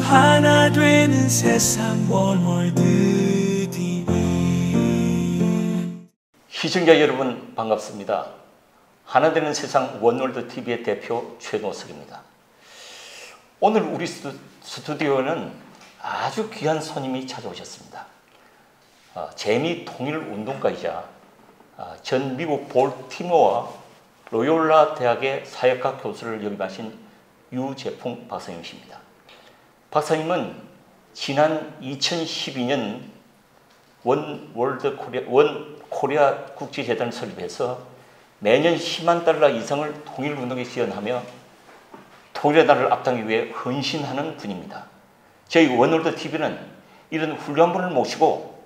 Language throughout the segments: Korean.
하나 되는 세상 원월드 TV. 시청자 여러분 반갑습니다. 하나 되는 세상 원월드 TV의 대표 최노석입니다. 오늘 우리 스튜디오는 아주 귀한 손님이 찾아오셨습니다. 재미 통일 운동가이자 전 미국 볼티모어 로욜라 대학의 사역학 교수를 역임하신 유재풍 박사님이십니다. 박사님은 지난 2012년 원 코리아 국제재단을 설립해서 매년 10만 달러 이상을 통일운동에 지원하며 통일의 나라를 앞당기기 위해 헌신하는 분입니다. 저희 원월드 TV는 이런 훌륭한 분을 모시고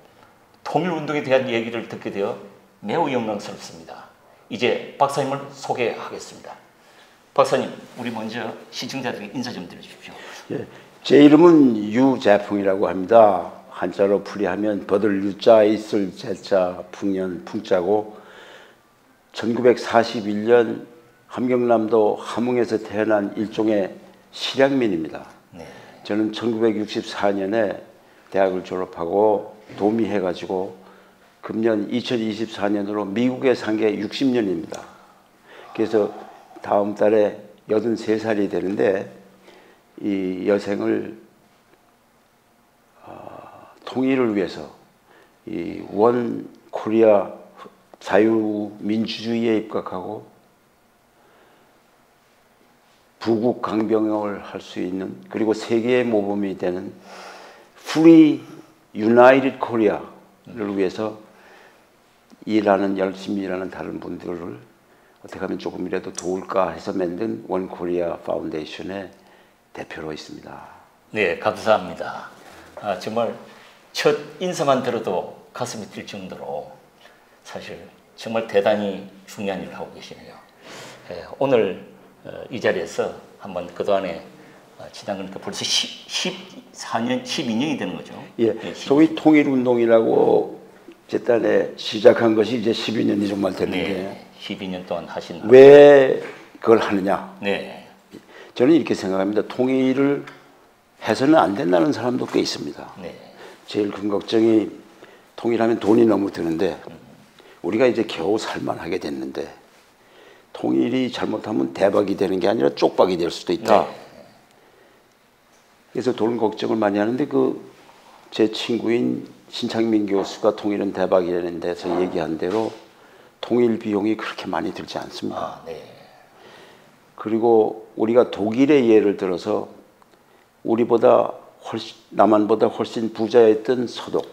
통일운동에 대한 얘기를 듣게 되어 매우 영광스럽습니다. 이제 박사님을 소개하겠습니다. 박사님, 우리 먼저 시청자들에게 인사 좀 드려주십시오. 예, 제 이름은 유재풍이라고 합니다. 한자로 풀이하면 버들 유자 있을 제자 풍년 풍자고 1941년 함경남도 함흥에서 태어난 일종의 실향민입니다. 네. 저는 1964년에 대학을 졸업하고 도미해가지고 금년 2024년으로 미국에 산 게 60년입니다. 그래서 다음 달에 83살이 되는데 이 여생을 통일을 위해서 이 원 코리아 자유민주주의에 입각하고 부국 강병을 할 수 있는, 그리고 세계의 모범이 되는 Free United Korea를 위해서 열심히 일하는 다른 분들을 어떻게 하면 조금이라도 도울까 해서 만든 원 코리아 파운데이션의 대표로 있습니다. 네, 감사합니다. 정말 첫 인사만 들어도 가슴이 뛸 정도로 사실 정말 대단히 중요한 일을 하고 계시네요. 오늘 이 자리에서 한번 그동안에 지난 거니까 벌써 14년, 12년이 되는 거죠. 예, 네, 소위 통일운동이라고 제단에 시작한 것이 이제 12년이 정말 됐는데, 네, 12년 동안 하신 왜 그걸 하느냐? 네. 저는 이렇게 생각합니다. 통일을 해서는 안 된다는 사람도 꽤 있습니다. 네. 제일 큰 걱정이 통일하면 돈이 너무 드는데 우리가 이제 겨우 살만하게 됐는데 통일이 잘못하면 대박이 되는 게 아니라 쪽박이 될 수도 있다. 네. 그래서 돈 걱정을 많이 하는데 제 친구인 신창민 교수가 통일은 대박이 되는 데서 얘기한 대로 통일 비용이 그렇게 많이 들지 않습니다. 네. 그리고 우리가 독일의 예를 들어서 남한보다 훨씬 부자였던 서독,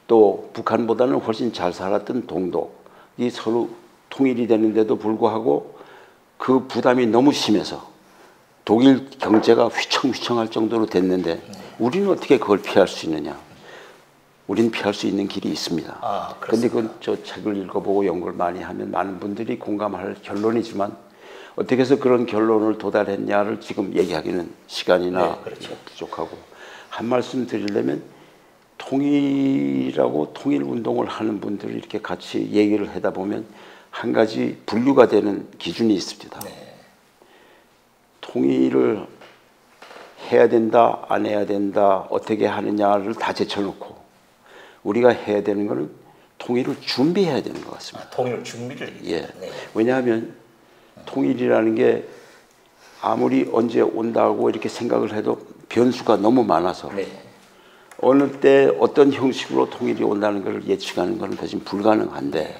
또 북한보다는 훨씬 잘 살았던 동독이 서로 통일이 되는데도 불구하고 그 부담이 너무 심해서 독일 경제가 휘청휘청할 정도로 됐는데 우리는 어떻게 그걸 피할 수 있느냐? 우리는 피할 수 있는 길이 있습니다. 그런데 저 책을 읽어보고 연구를 많이 하면 많은 분들이 공감할 결론이지만 어떻게 해서 그런 결론을 도달했냐를 지금 얘기하기는 시간이나 그렇죠. 부족하고, 한 말씀 드리려면 통일하고 통일운동을 하는 분들이 이렇게 같이 얘기를 하다 보면 한 가지 분류가 되는 기준이 있습니다. 네. 통일을 해야 된다, 안 해야 된다, 어떻게 하느냐를 다 제쳐놓고 우리가 해야 되는 것은 통일을 준비해야 되는 것 같습니다. 통일 준비를 예. 네. 왜냐하면 통일이라는 게 아무리 언제 온다고 이렇게 생각을 해도 변수가 너무 많아서 네. 어느 때 어떤 형식으로 통일이 온다는 걸 예측하는 것은 사실 불가능한데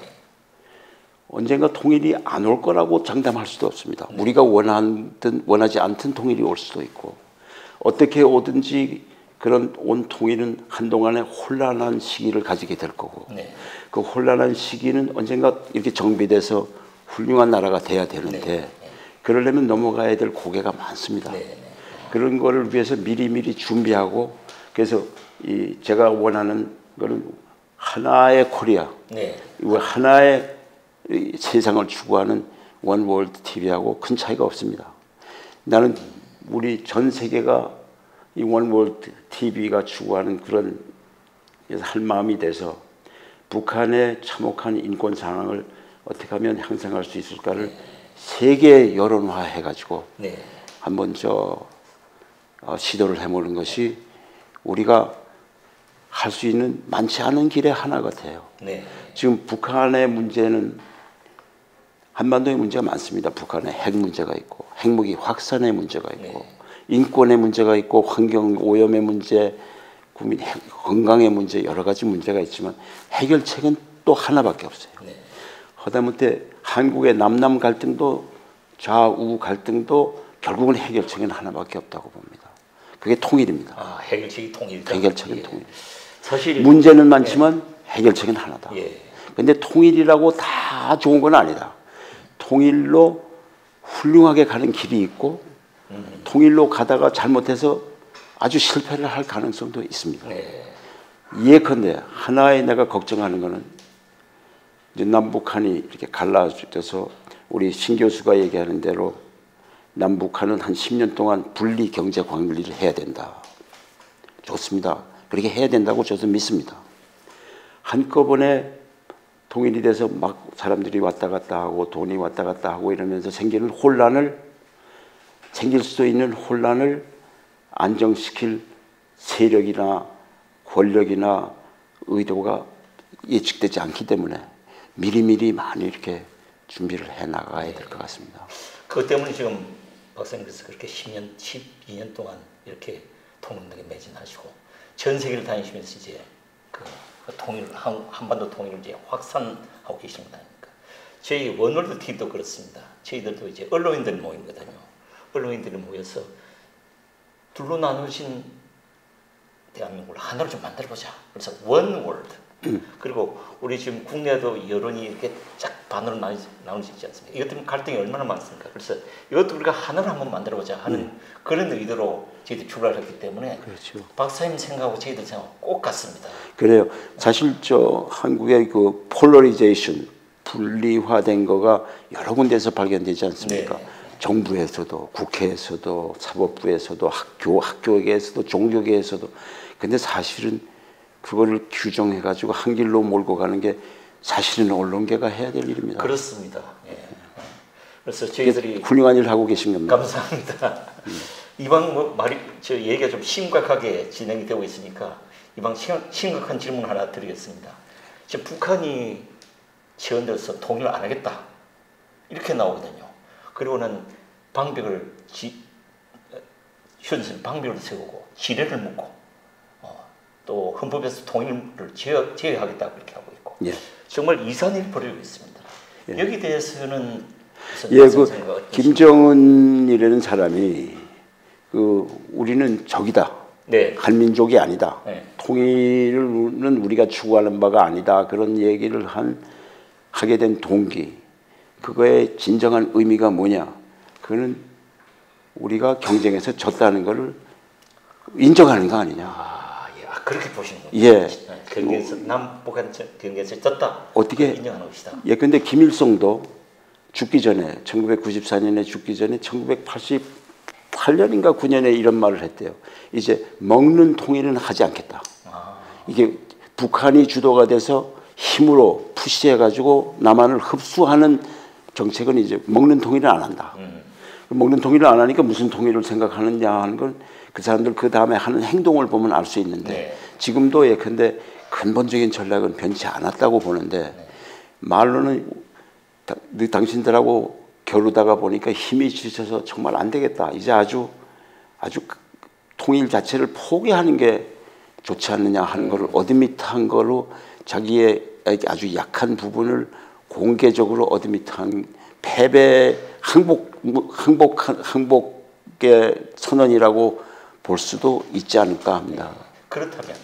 언젠가 통일이 안 올 거라고 장담할 수도 없습니다. 네. 우리가 원하지 않던 통일이 올 수도 있고, 어떻게 오든지 그런 온 통일은 한동안의 혼란한 시기를 가지게 될 거고, 네. 그 혼란한 시기는 언젠가 이렇게 정비돼서 훌륭한 나라가 돼야 되는데 네. 그러려면 넘어가야 될 고개가 많습니다. 네. 그런 거를 위해서 미리미리 준비하고, 그래서 제가 원하는 거는 하나의 코리아, 네. 하나의 세상을 추구하는 원월드 TV하고 큰 차이가 없습니다. 나는 우리 전 세계가 이 원월드 TV가 추구하는 그런 할 마음이 돼서 북한의 참혹한 인권 상황을 어떻게 하면 향상할 수 있을까를 세계 여론화 해가지고 한번 시도를 해보는 것이 우리가 할 수 있는 많지 않은 길의 하나 같아요. 네. 지금 북한의 문제는 한반도의 문제가 많습니다. 북한의 핵 문제가 있고 핵무기 확산의 문제가 있고 네. 인권의 문제가 있고 환경 오염의 문제, 국민 건강의 문제 여러 가지 문제가 있지만 해결책은 또 하나밖에 없어요. 네. 하다못해 한국의 남남 갈등도 좌우 갈등도 결국은 해결책은 하나밖에 없다고 봅니다. 그게 통일입니다. 아, 해결책이 통일이다. 해결책은 예. 통일. 사실 문제는 많지만 해결책은 하나다. 예. 근데 통일이라고 다 좋은 건 아니다. 통일로 훌륭하게 가는 길이 있고 통일로 가다가 잘못해서 아주 실패를 할 가능성도 있습니다. 네. 예컨대 하나의 내가 걱정하는 거는 이제 남북한이 이렇게 갈라져서 우리 신 교수가 얘기하는 대로 남북한은 한 10년 동안 분리 경제 관리를 해야 된다. 좋습니다. 그렇게 해야 된다고 저도 믿습니다. 한꺼번에 통일이 돼서 막 사람들이 왔다 갔다 하고 돈이 왔다 갔다 하고 이러면서 생길 수도 있는 혼란을 안정시킬 세력이나 권력이나 의도가 예측되지 않기 때문에 미리미리 많이 이렇게 준비를 해 나가야 될 것 같습니다. 그것 때문에 지금 박사님께서 그렇게 10년, 12년 동안 이렇게 통일하게 매진하시고 전 세계를 다니시면서 이제 그 통일, 한반도 통일을 이제 확산하고 계신 거 아닙니까? 저희 원월드 TV도 그렇습니다. 저희들도 이제 언론인들 모이거든요. 언론인들이 모여서 둘로 나누신 대한민국을 하나로 좀 만들어보자. 그래서 원월드. 그리고 우리 지금 국내도 여론이 이렇게 쫙 반으로 나누지 않습니까? 이것 때문에 갈등이 얼마나 많습니까? 그래서 이것도 우리가 하나로 한번 만들어보자 하는 그런 의도로 저희들이 출발을 했기 때문에 그렇죠. 박사님 생각하고 저희들 생각하고 꼭 같습니다. 그래요. 사실 저 한국의 그 폴러리제이션 분리화된 거가 여러 군데에서 발견되지 않습니까? 네. 정부에서도 국회에서도 사법부에서도 학교계에서도 종교계에서도. 근데 사실은 그거를 규정해가지고 한 길로 몰고 가는 게 사실은 언론계가 해야 될 일입니다. 그렇습니다. 예. 그래서 저희들이 훌륭한 일을 하고 계신 겁니다. 감사합니다. 이방 뭐 말이 저 얘기가 좀 심각하게 진행이 되고 있으니까 이방 심각한 질문 하나 드리겠습니다. 지금 북한이 지원돼서 통일을 안 하겠다 이렇게 나오거든요. 그리고는 방벽을 방벽을 세우고 지뢰를 묻고 또 헌법에서 통일을 제외하겠다고 그렇게 하고 있고 예. 정말 이상한 일을 벌이고 있습니다. 예. 여기 대해서는 그 김정은이라는 사람이 우리는 적이다. 네. 한민족이 아니다. 네. 통일은 우리가 추구하는 바가 아니다. 그런 얘기를 하게 된 동기. 그거의 진정한 의미가 뭐냐? 그거는 우리가 경쟁에서 졌다는 것을 인정하는 거 아니냐? 그렇게 보시는 거예요. 예. 경계에서 남북한 경계에서 졌다. 어떻게 인정하는 것이다. 예, 근데 김일성도 죽기 전에 1994년에 죽기 전에 1988년인가 9년에 이런 말을 했대요. 이제 먹는 통일은 하지 않겠다. 이게 북한이 주도가 돼서 힘으로 푸시해가지고 남한을 흡수하는 정책은 이제 먹는 통일은 안 한다. 먹는 통일을 안 하니까 무슨 통일을 생각하느냐 하는 건 그 사람들 그 다음에 하는 행동을 보면 알 수 있는데 네. 지금도 예컨대 근본적인 전략은 변치 않았다고 보는데 말로는 당신들하고 겨루다가 보니까 힘이 지쳐서 정말 안 되겠다. 이제 아주 통일 자체를 포기하는 게 좋지 않느냐 하는 거를 어드밋한 거로 자기의 아주 약한 부분을 공개적으로 어드밋한 패배 항복의 선언이라고 볼 수도 있지 않을까 합니다. 그렇다면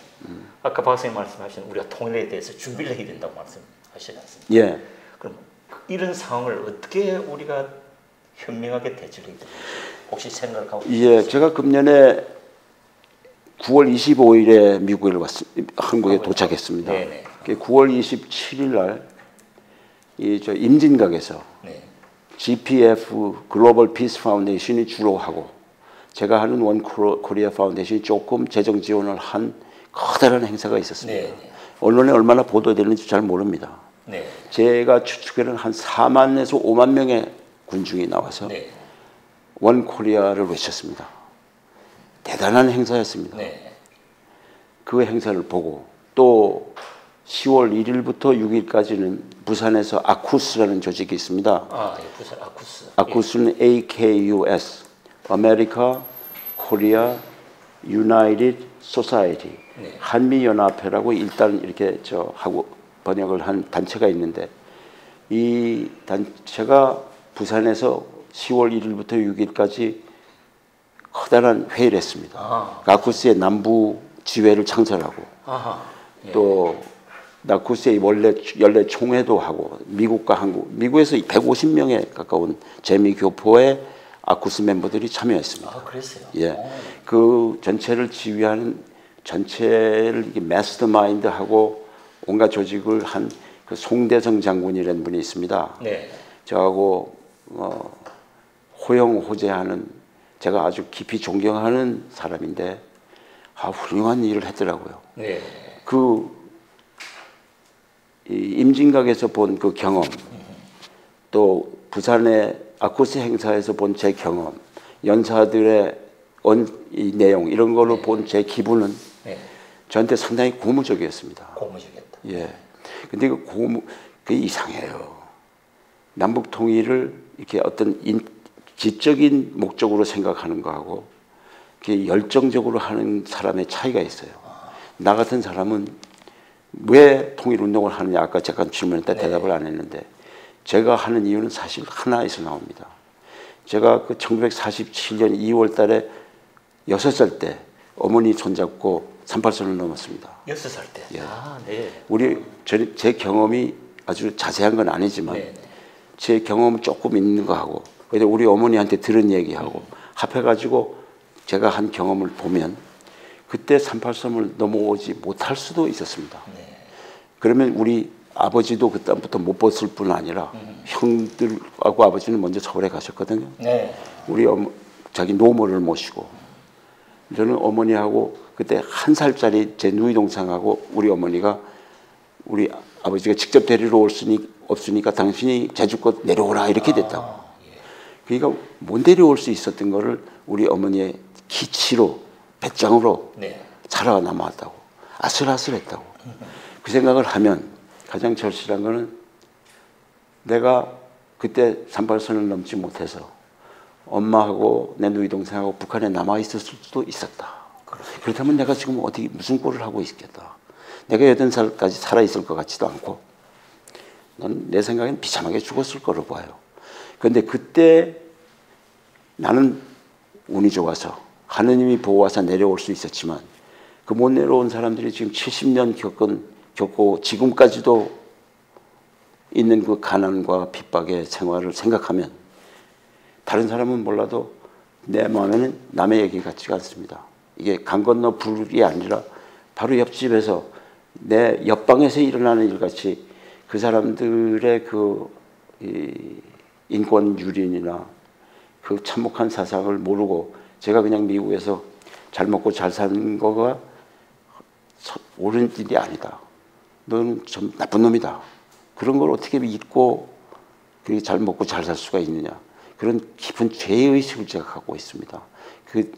아까 박사님 말씀하신 우리가 통일에 대해서 준비를 해야 된다고 말씀하시지 않습니까? 예. 그럼 이런 상황을 어떻게 우리가 현명하게 대처를 해야 됩니까? 혹시 생각하고 예, 제가 금년에 9월 25일에 한국에 도착했습니다. 네네. 9월 27일 날 저 임진각에서 네. GPF 글로벌 피스 파운데이션이 주로 하고 제가 하는 원 코리아 파운데이션이 조금 재정 지원을 한 커다란 행사가 있었습니다. 네. 언론에 얼마나 보도되는지 잘 모릅니다. 네. 제가 추측에는 한 4만에서 5만 명의 군중이 나와서 네. 원 코리아를 외쳤습니다. 대단한 행사였습니다. 네. 그 행사를 보고 또 10월 1일부터 6일까지는 부산에서 아쿠스라는 조직이 있습니다. 아, 예, 부산 아쿠스. 아쿠스는 AKUS, America Korea United Society, 네. 한미연합회라고 일단 이렇게 하고 번역을 한 단체가 있는데 이 단체가 부산에서 10월 1일부터 6일까지 커다란 회의를 했습니다. 아쿠스의 남부 지회를 창설하고 예. 또 아쿠스의 원래 총회도 하고 미국과 한국, 미국에서 150명에 가까운 재미교포의 아쿠스 멤버들이 참여했습니다. 아, 그랬어요? 예, 그 전체를 지휘하는 전체를 이렇게 마스터마인드하고 온갖 조직을 한 그 송대성 장군이라는 분이 있습니다. 네. 저하고 호영호재하는 제가 아주 깊이 존경하는 사람인데 훌륭한 일을 했더라고요. 네. 임진각에서 본 그 경험, 또 부산의 아쿠스 행사에서 본 제 경험, 연사들의 이 내용 이런 걸로 본 제 기분은 저한테 상당히 고무적이었습니다. 고무적이었다. 예. 근데 그게 이상해요. 남북 통일을 이렇게 어떤 지적인 목적으로 생각하는 거하고 열정적으로 하는 사람의 차이가 있어요. 나 같은 사람은 왜 통일운동을 하느냐, 아까 잠깐 질문했다 대답을 안 했는데 제가 하는 이유는 사실 하나에서 나옵니다. 제가 그 1947년 2월 달에 6살 때 어머니 손잡고 38선을 넘었습니다. 6살 때? 예. 아, 네. 제 경험이 아주 자세한 건 아니지만 제 경험은 조금 있는 거 하고 우리 어머니한테 들은 얘기하고 합해가지고 제가 한 경험을 보면 그때 38섬을 넘어오지 못할 수도 있었습니다. 그러면 우리 아버지도 그다음부터 못 벗을 뿐 아니라 형들하고 아버지는 먼저 서울에 가셨거든요. 우리 자기 노모를 모시고 저는 어머니하고 그때 1살짜리 제 누이 동생하고 우리 어머니가 우리 아버지가 직접 데리러 올 수는 없으니까 당신이 제주껏 내려오라 이렇게 됐다고. 그러니까 못 데려올 수 있었던 거를 우리 어머니의 기치로 배짱으로 살아남았다고. 아슬아슬했다고. 그 생각을 하면 가장 절실한 거는 내가 그때 38선을 넘지 못해서 엄마하고 내 누이 동생하고 북한에 남아 있었을 수도 있었다. 그렇다면 내가 지금 어디 무슨 꼴을 하고 있겠다. 내가 8살까지 살아 있을 것 같지도 않고 난 내 생각엔 비참하게 죽었을 거로 봐요. 그런데 그때 나는 운이 좋아서 하느님이 보호하사 내려올 수 있었지만 그 못 내려온 사람들이 지금 70년 겪고 지금까지도 있는 그 가난과 핍박의 생활을 생각하면 다른 사람은 몰라도 내 마음에는 남의 얘기 같지가 않습니다. 이게 강 건너 불이 아니라 바로 옆집에서 내 옆방에서 일어나는 일같이 그 사람들의 그 인권 유린이나 그 참혹한 사상을 모르고 제가 그냥 미국에서 잘 먹고 잘 사는 거가 옳은 일이 아니다. 너는 좀 나쁜 놈이다. 그런 걸 어떻게 믿고 그렇게 잘 먹고 잘 살 수가 있느냐. 그런 깊은 죄의식을 제가 갖고 있습니다.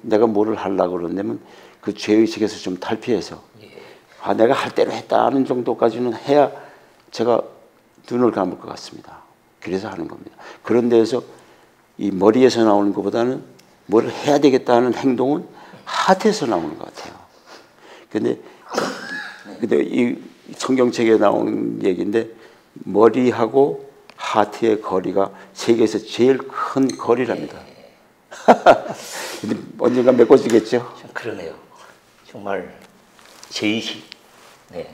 내가 뭐를 하려고 그러냐면 그 죄의식에서 좀 탈피해서 내가 할 대로 했다는 정도까지는 해야 제가 눈을 감을 것 같습니다. 그래서 하는 겁니다. 그런 데에서 이 머리에서 나오는 것보다는 뭘 해야 되겠다는 행동은 하트에서 나오는 것 같아요. 근데 이 성경책에 나오는 얘기인데 머리하고 하트의 거리가 세계에서 제일 큰 거리랍니다. 근데 언젠가 메꿔지겠죠? 그러네요. 정말 제의식. 네.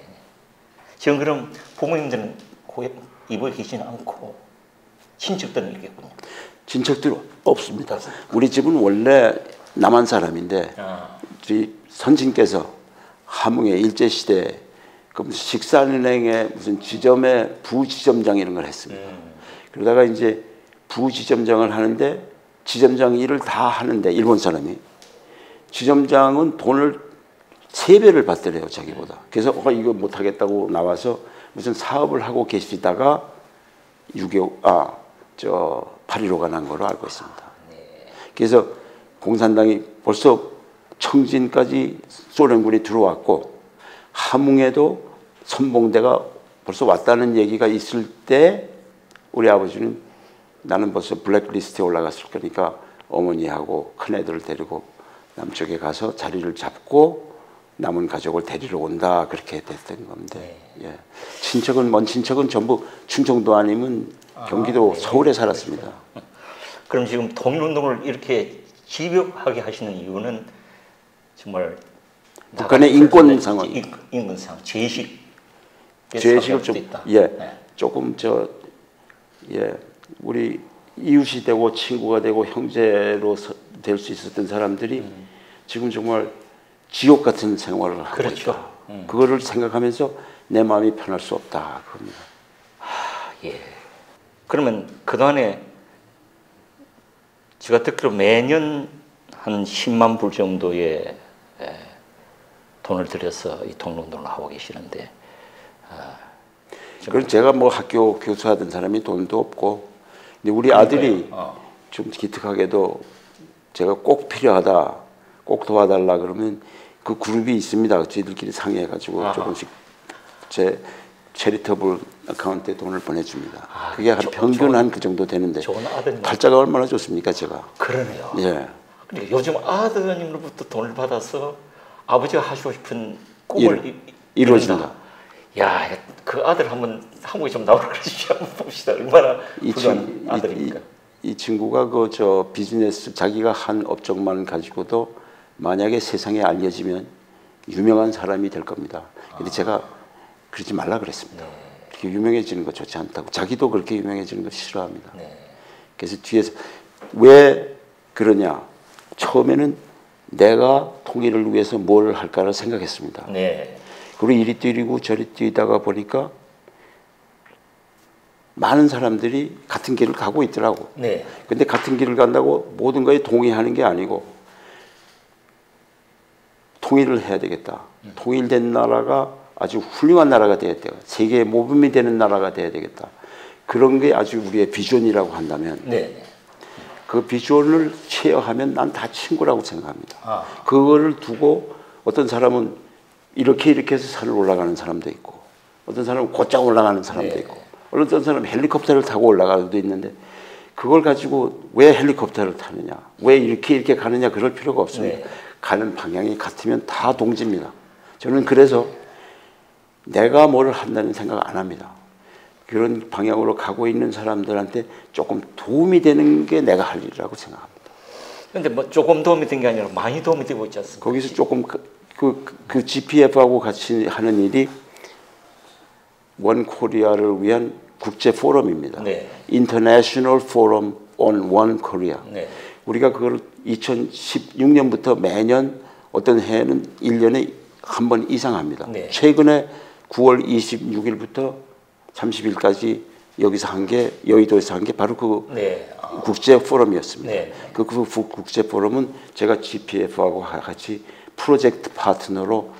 지금 그럼 부모님들은 이북에 계시지 않고 친척들은 있겠군요. 친척들 없습니다. 우리 집은 원래 남한 사람인데 우리 선진께서 함흥에 일제시대에 식산은행의 무슨 지점에 부지점장 이런 걸 했습니다. 그러다가 이제 부지점장을 하는데 지점장 일을 다 하는데 일본 사람이 지점장은 돈을 3배를 받더래요 자기보다. 그래서 이거 못하겠다고 나와서 무슨 사업을 하고 계시다가 8.15가 난 거로 알고 있습니다. 그래서 공산당이 벌써 청진까지 소련군이 들어왔고 함흥에도 선봉대가 벌써 왔다는 얘기가 있을 때 우리 아버지는 나는 벌써 블랙리스트에 올라갔을 거니까 어머니하고 큰애들을 데리고 남쪽에 가서 자리를 잡고 남은 가족을 데리러 온다 그렇게 됐던 건데 예. 친척은 먼 친척은 전부 충청도 아니면 경기도 서울에 살았습니다. 그럼 지금 통일운동을 이렇게 집요하게 하시는 이유는 정말 북한의 인권 상황, 인권 상황, 죄의식을 좀 조금 우리 이웃이 되고 친구가 되고 형제로 될 수 있었던 사람들이 지금 정말 지옥 같은 생활을 하고 있다. 그거를 생각하면서 내 마음이 편할 수 없다. 그럽니다. 예. 그러면 그동안에 제가 듣기로 매년 한 10만 불 정도의 돈을 들여서 이 통일운동을 하고 계시는데 그럼 제가 뭐 학교 교수하던 사람이 돈도 없고 근데 우리 아들이 좀 기특하게도 제가 꼭 필요하다 꼭 도와달라 그러면 그 그룹이 있습니다. 저희들끼리 상의해가지고 조금씩 제 체리터블 어카운트에 돈을 보내줍니다. 그게 한 평균 한 그 정도 되는데 팔자가 얼마나 좋습니까 제가. 그러네요. 예. 근데 요즘 아드님으로부터 돈을 받아서 아버지가 하시고 싶은 꿈을 이루어진다. 야, 그 아들 한번 한국에 좀 나오라 그러시죠. 한번 봅시다. 얼마나 훌륭한 아들입니까? 이 친구가 그 저 비즈니스 자기가 한 업종만 가지고도 만약에 세상에 알려지면 유명한 사람이 될 겁니다. 근데 제가 그러지 말라 그랬습니다. 그렇게 유명해지는 거 좋지 않다고. 자기도 그렇게 유명해지는 거 싫어합니다. 그래서 뒤에서 왜 그러냐. 처음에는 내가 통일을 위해서 뭘 할까를 생각했습니다. 그리고 이리 뛰고 저리 뛰다가 보니까 많은 사람들이 같은 길을 가고 있더라고. 근데 같은 길을 간다고 모든 거에 동의하는 게 아니고 통일을 해야 되겠다. 통일된 나라가 아주 훌륭한 나라가 돼야 돼요. 세계의 모범이 되는 나라가 돼야 되겠다. 그런 게 아주 우리의 비전이라고 한다면 그 비전을 쉐어하면 난 다 친구라고 생각합니다. 그거를 두고 어떤 사람은 이렇게 해서 산을 올라가는 사람도 있고 어떤 사람은 곧장 올라가는 사람도 있고 어떤 사람은 헬리콥터를 타고 올라가도 있는데 그걸 가지고 왜 헬리콥터를 타느냐 왜 이렇게 가느냐 그럴 필요가 없습니다. 가는 방향이 같으면 다 동지입니다. 저는 그래서 내가 뭘 한다는 생각 안 합니다. 그런 방향으로 가고 있는 사람들한테 조금 도움이 되는 게 내가 할 일이라고 생각합니다. 그런데 뭐 조금 도움이 된 게 아니라 많이 도움이 되고 있지 않습니까? 거기서 조금 그 GPF하고 같이 하는 일이 원 코리아를 위한 국제 포럼입니다. International Forum on One Korea. 우리가 그걸 2016년부터 매년 어떤 해에는 1년에 한 번 이상 합니다. 최근에 9월 26일부터 30일까지 여기서 한 게 여의도에서 한 게 바로 그 국제 포럼이었습니다. 그 국제 포럼은 제가 GPF하고 같이 프로젝트 파트너로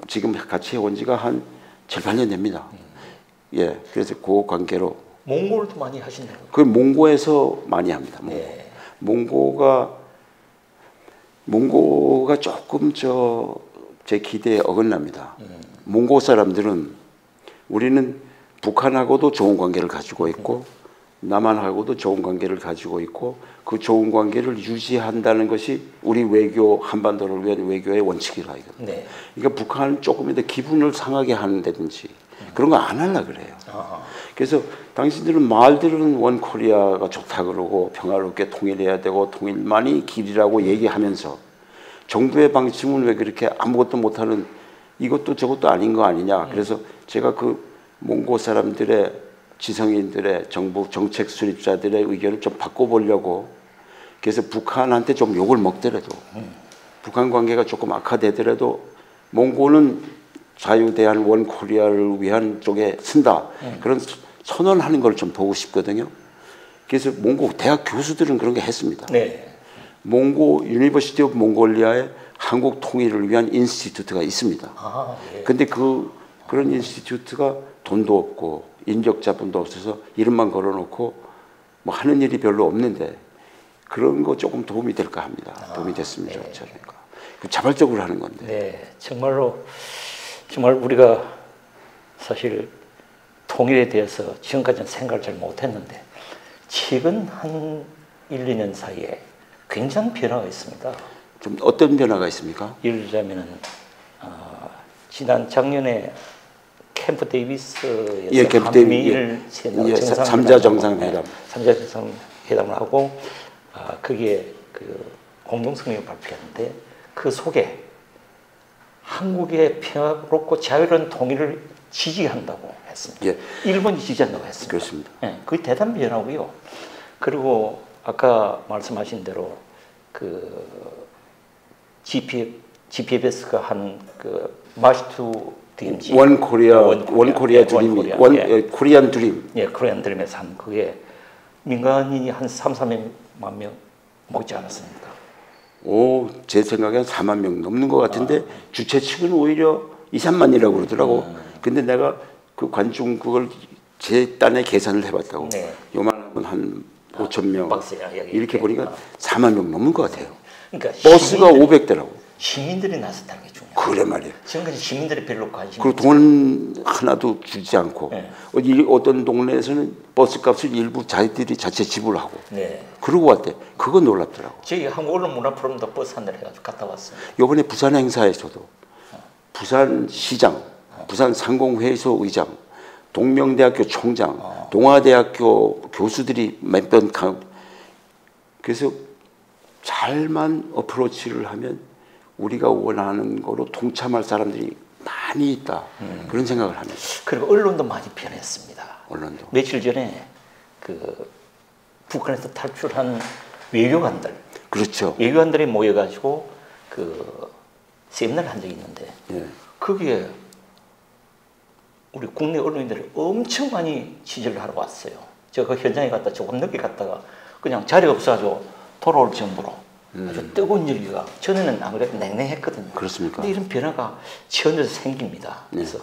지금 같이 해온 지가 한 7, 8년 됩니다. 예, 그래서 그 관계로 몽골도 많이 하신다고? 그 몽고에서 많이 합니다. 몽고가 조금 제 기대에 어긋납니다. 몽고 사람들은 우리는 북한하고도 좋은 관계를 가지고 있고 남한하고도 좋은 관계를 가지고 있고 그 좋은 관계를 유지한다는 것이 우리 외교 한반도를 위한 외교의 원칙이라 이거든요. 그러니까 북한은 조금이라도 기분을 상하게 하는다든지 그런 거 안 하려고 그래요. 그래서 당신들은 말들은 원 코리아가 좋다 그러고 평화롭게 통일해야 되고 통일만이 길이라고 얘기하면서 정부의 방침은 왜 그렇게 아무것도 못하는 이것도 저것도 아닌 거 아니냐. 그래서 제가 그 몽고 사람들의 지성인들의 정부 정책 수립자들의 의견을 좀 바꿔보려고 그래서 북한한테 좀 욕을 먹더라도 북한 관계가 조금 악화되더라도 몽고는 자유대한 원코리아를 위한 쪽에 쓴다. 그런 선언하는 걸 좀 보고 싶거든요. 그래서 몽고 대학 교수들은 그런 게 했습니다. 몽고 유니버시티 오브 몽골리아에 한국 통일을 위한 인스티튜트가 있습니다. 근데 그런 인스티튜트가 돈도 없고 인적 자본도 없어서 이름만 걸어놓고 뭐 하는 일이 별로 없는데 그런 거 조금 도움이 될까 합니다. 도움이 됐으면 좋죠. 자발적으로 하는 건데. 네, 정말로 정말 우리가 사실 통일에 대해서 지금까지는 생각을 잘 못했는데 최근 한 1, 2년 사이에 굉장한 변화가 있습니다. 좀 어떤 변화가 있습니까? 예를 들자면은 지난 작년에 캠프 데이비스에서 예, 캠프 한미일 예, 3자 정상회담. 3자 정상회담을 하고 거기에 그 공동성명을 발표했는데 그 속에 한국의 평화롭고 자유로운 통일을 지지한다고 했습니다. 예. 일본이 지지한다고 했습니다. 그렇습니다. 예, 그게 대단한 변화고요. 그리고 아까 말씀하신 대로 그 GPFS가 한 그 마치 투 DMZ 원 코리아 드림, 코리안 드림. 예, 코리안 드림에서 한 그게 민간인이 한 3,400만 명 먹지 않았습니까? 오, 제 생각에 한 4만 명 넘는 것 같은데 주최 측은 오히려 2, 3만이라고 그러더라고. 근데 내가 그 관중 그걸 제 딴에 계산을 해봤다고. 네. 요만하면 한 5천 명 이렇게 이렇게. 보니까 4만 명 넘는 것 같아요. 그러니까 버스가 500대라고. 시민들이 나섰다는 게 중요해요. 그래 말이에요. 지금까지 시민들이 별로 관심이 그리고 돈 하나도 주지 않고 네. 어떤 동네에서는 버스값을 일부 자기들이 자체 지불하고 네. 그러고 왔대. 그거 놀랍더라고. 저희 한국 언론 문화 프로그램도 버스 한 대 해가지고 갔다 왔어요. 이번에 부산 행사에서도 부산시장, 부산 상공회의소 의장, 동명대학교 총장, 동아대학교 교수들이 몇 번 그래서 잘만 어프로치를 하면 우리가 원하는 거로 동참할 사람들이 많이 있다. 그런 생각을 합니다. 그리고 언론도 많이 변했습니다. 언론도. 며칠 전에 그 북한에서 탈출한 외교관들, 그렇죠. 외교관들이 모여가지고 그 세미나를 한 적이 있는데 예. 거기에 우리 국내 언론인들이 엄청 많이 취재를 하러 왔어요. 제가 그 현장에 갔다 조금 늦게 갔다가 그냥 자리가 없어가지고 돌아올 정도로 아주 뜨거운 열기가 전에는 안 그래도 냉랭했거든요. 그렇습니까? 근데 이런 변화가 지연해서 생깁니다. 그래서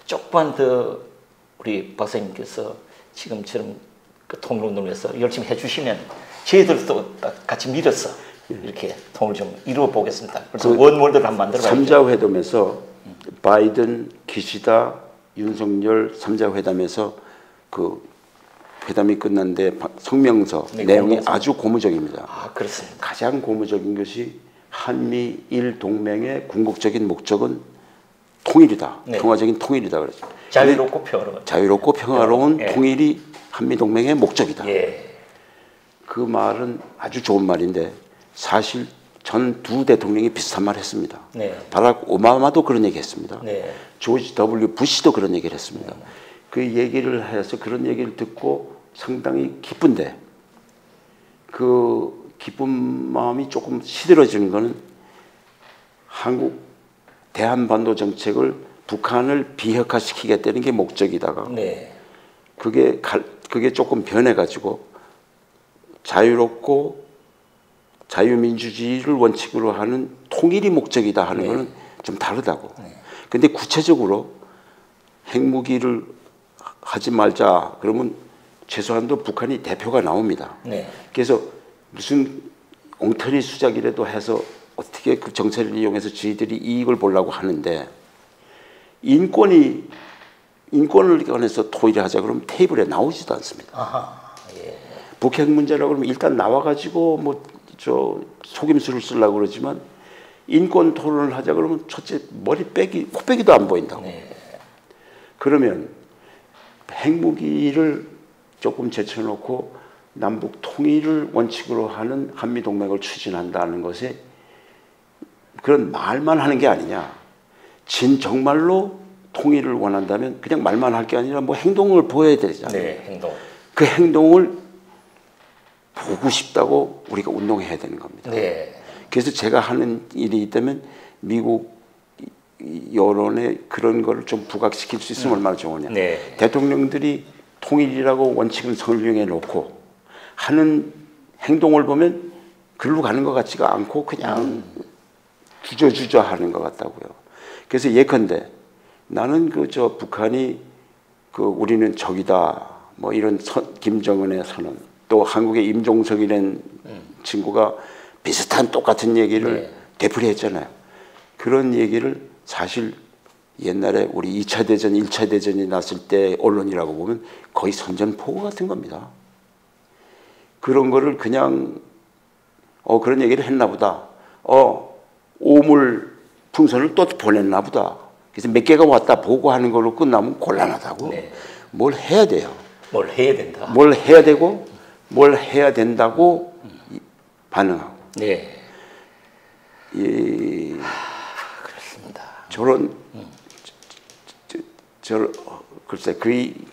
조금만 더 우리 박사님께서 지금처럼 그 통일운동을 위해서 열심히 해주시면 저희들도 같이 밀어서 이렇게 통을 좀 이루어 보겠습니다. 그래서 그 원월드를 한번 만들어 봐야죠. 3자 회담에서 바이든, 기시다, 윤석열 3자 회담에서 그 회담이 끝난데 성명서 네, 내용이 공동성. 아주 고무적입니다. 아, 그렇습니다. 가장 고무적인 것이 한미일 동맹의 궁극적인 목적은 통일이다. 네. 평화적인 통일이다 그랬죠. 자유롭고 평화로운. 자유롭고 평화로운 예. 통일이 한미 동맹의 목적이다. 예. 그 말은 아주 좋은 말인데 사실 전 두 대통령이 비슷한 말 했습니다. 네. 바락 오바마도 그런 얘기 했습니다. 네. 조지 W 부시도 그런 얘기를 했습니다. 그 얘기를 해서 그런 얘기를 듣고 상당히 기쁜데 그 기쁜 마음이 조금 시들어지는 거는 한국 대한반도 정책을 북한을 비핵화시키겠다는 게 목적이다가 네. 그게 조금 변해가지고 자유롭고 자유민주주의를 원칙으로 하는 통일이 목적이다 하는 네. 거는 좀 다르다고. 근데 구체적으로 핵무기를 하지 말자 그러면 최소한도 북한이 대표가 나옵니다. 네. 그래서 무슨 엉터리 수작이라도 해서 어떻게 그 정세를 이용해서 저희들이 이익을 보려고 하는데 인권을 관해서 토의하자 그러면 테이블에 나오지도 않습니다. 아하. 예. 북핵 문제라고 그러면 일단 나와가지고 뭐 저 속임수를 쓰려고 그러지만 인권 토론을 하자 그러면 첫째 코빼기도 안 보인다고. 네. 그러면 핵무기를 조금 제쳐놓고 남북 통일을 원칙으로 하는 한미 동맹을 추진한다는 것에 그런 말만 하는 게 아니냐. 정말로 통일을 원한다면 그냥 말만 할 게 아니라 뭐 행동을 보여야 되잖아요. 네, 행동. 그 행동을 보고 싶다고 우리가 운동해야 되는 겁니다. 네. 그래서 제가 하는 일이 있다면 미국 여론에 그런 거를 좀 부각시킬 수 있으면 얼마나 좋으냐. 네. 대통령들이 통일이라고 원칙을 설명해 놓고 하는 행동을 보면 글로 가는 것 같지가 않고 그냥 주저주저 하는 것 같다고요. 그래서 예컨대 나는 북한이 우리는 적이다 뭐 이런 김정은의 선언 또 한국의 임종석이라는 친구가 비슷한 똑같은 얘기를 되풀이했잖아요. 그런 얘기를 사실 옛날에 우리 2차 대전, 1차 대전이 났을 때 언론이라고 보면 거의 선전포고 같은 겁니다. 그런 거를 그냥 그런 얘기를 했나 보다. 오물 풍선을 또 보냈나 보다. 그래서 몇 개가 왔다 보고 하는 걸로 끝나면 곤란하다고. 네. 뭘 해야 돼요. 뭘 해야 된다. 뭘 해야 되고 뭘 해야 된다고 반응하고. 네. 그렇습니다. 저런 글쎄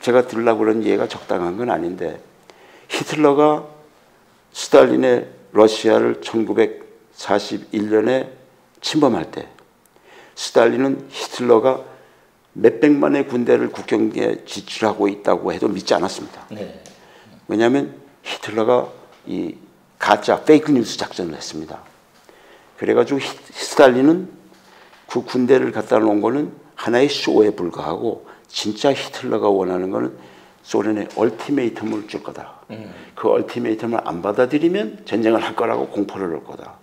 제가 들으려고 그런 이해가 적당한 건 아닌데 히틀러가 스탈린의 러시아를 1941년에 침범할 때 스탈린은 히틀러가 몇백만의 군대를 국경에 지출하고 있다고 해도 믿지 않았습니다. 네. 왜냐하면 히틀러가 이 가짜 페이크 뉴스 작전을 했습니다. 그래가지고 스탈린은 그 군대를 갖다 놓은 거는 하나의 쇼에 불과하고 진짜 히틀러가 원하는 거는 소련의 얼티메이텀을 줄 거다. 그 얼티메이텀을 안 받아들이면 전쟁을 할 거라고 공포를 넣을 거다.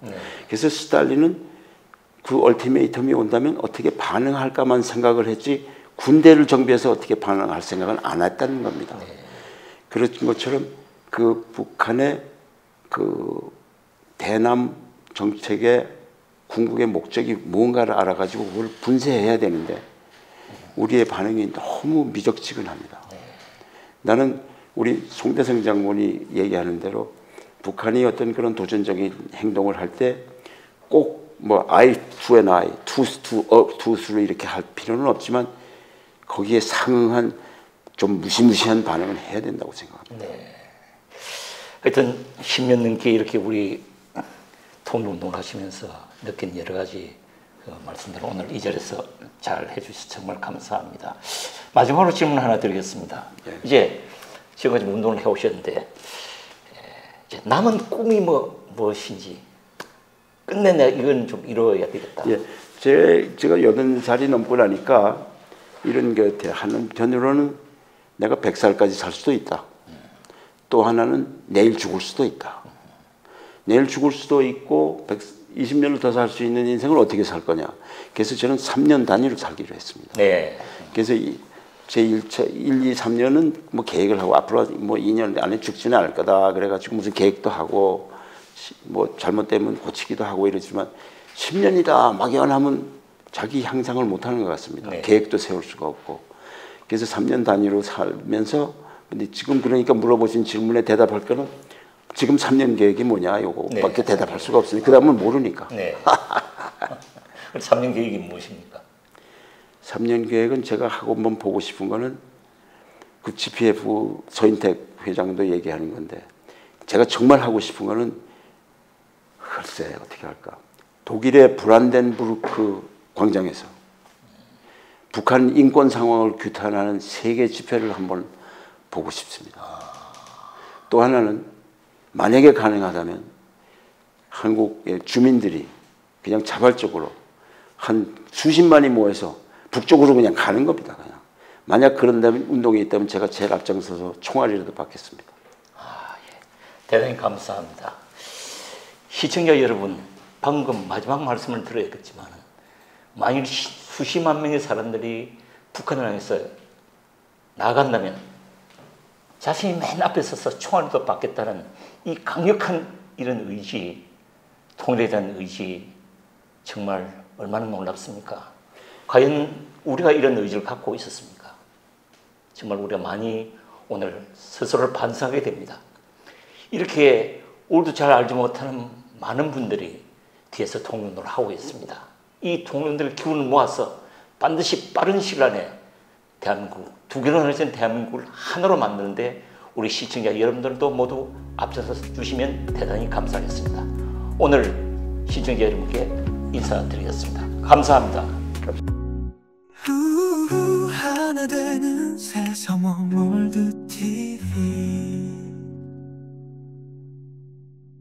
그래서 스탈린은 그 얼티메이텀이 온다면 어떻게 반응할까만 생각을 했지 군대를 정비해서 어떻게 반응할 생각은 안 했다는 겁니다. 그런 것처럼 그 북한의 그 대남 정책의 궁극의 목적이 무언가를 알아가지고 그걸 분쇄해야 되는데 우리의 반응이 너무 미적지근합니다. 나는 우리 송대성 장군이 얘기하는 대로 북한이 어떤 그런 도전적인 행동을 할 때 꼭 뭐 I to an I, to로 이렇게 할 필요는 없지만 거기에 상응한 좀 무시무시한 반응을 해야 된다고 생각합니다. 네. 하여튼 10년 넘게 이렇게 우리 통일운동을 하시면서 느낀 여러 가지 그 말씀들을 오늘 이 자리에서 잘 해주셔서 정말 감사합니다. 마지막으로 질문 하나 드리겠습니다. 네. 이제 지금까지 운동을 해오셨는데 이제 남은 꿈이 무엇인지 끝내 이건 좀 이루어야 되겠다. 예, 제가 80살이 넘고 나니까 이런 게 한편으로는 내가 100살까지 살 수도 있다. 또 하나는 내일 죽을 수도 있다. 내일 죽을 수도 있고 20년을 더 살 수 있는 인생을 어떻게 살 거냐. 그래서 저는 3년 단위로 살기로 했습니다. 네. 그래서 제 1차 1, 2, 3년은 뭐 계획을 하고 앞으로 뭐 2년 안에 죽지는 않을 거다. 그래가지고 무슨 계획도 하고 뭐 잘못되면 고치기도 하고 이러지만 10년이다 막연하면 자기 향상을 못하는 것 같습니다. 네. 계획도 세울 수가 없고. 그래서 3년 단위로 살면서 근데 지금 그러니까 물어보신 질문에 대답할 거는 지금 3년 계획이 뭐냐 요거밖에 네. 대답할 수가 없으니 그 다음은 모르니까. 네. 3년 계획이 무엇입니까? 3년 계획은 제가 하고 한번 보고 싶은 거는 그 GPF 서인택 회장도 얘기하는 건데 제가 정말 하고 싶은 거는 글쎄 어떻게 할까. 독일의 브란덴부르크 광장에서 북한 인권 상황을 규탄하는 세계 집회를 한번 보고 싶습니다. 또 하나는 만약에 가능하다면 한국의 주민들이 그냥 자발적으로 한 수십만이 모여서 북쪽으로 그냥 가는 겁니다. 그냥. 만약 그런다면 운동이 있다면 제가 제일 앞장서서 총알이라도 받겠습니다. 예. 대단히 감사합니다. 시청자 여러분, 방금 마지막 말씀을 들어야겠지만 만일 수십만 명의 사람들이 북한을 향해서 나간다면 자신이 맨 앞에 서서 총알도 받겠다는 이 강력한 이런 의지, 통일에 대한 의지 정말 얼마나 놀랍습니까? 과연 우리가 이런 의지를 갖고 있었습니까? 정말 우리가 많이 오늘 스스로를 반성하게 됩니다. 이렇게 우리도 잘 알지 못하는 많은 분들이 뒤에서 통일운동을 하고 있습니다. 이 통일운동의 기운을 모아서 반드시 빠른 시일 안에 대한민국, 두 개로 나눠진 대한민국을 하나로 만드는데 우리 시청자 여러분들도 모두 앞서서 주시면 대단히 감사하겠습니다. 오늘 시청자 여러분께 인사드리겠습니다. 감사합니다. 하나 되는 새삼월 월드 TV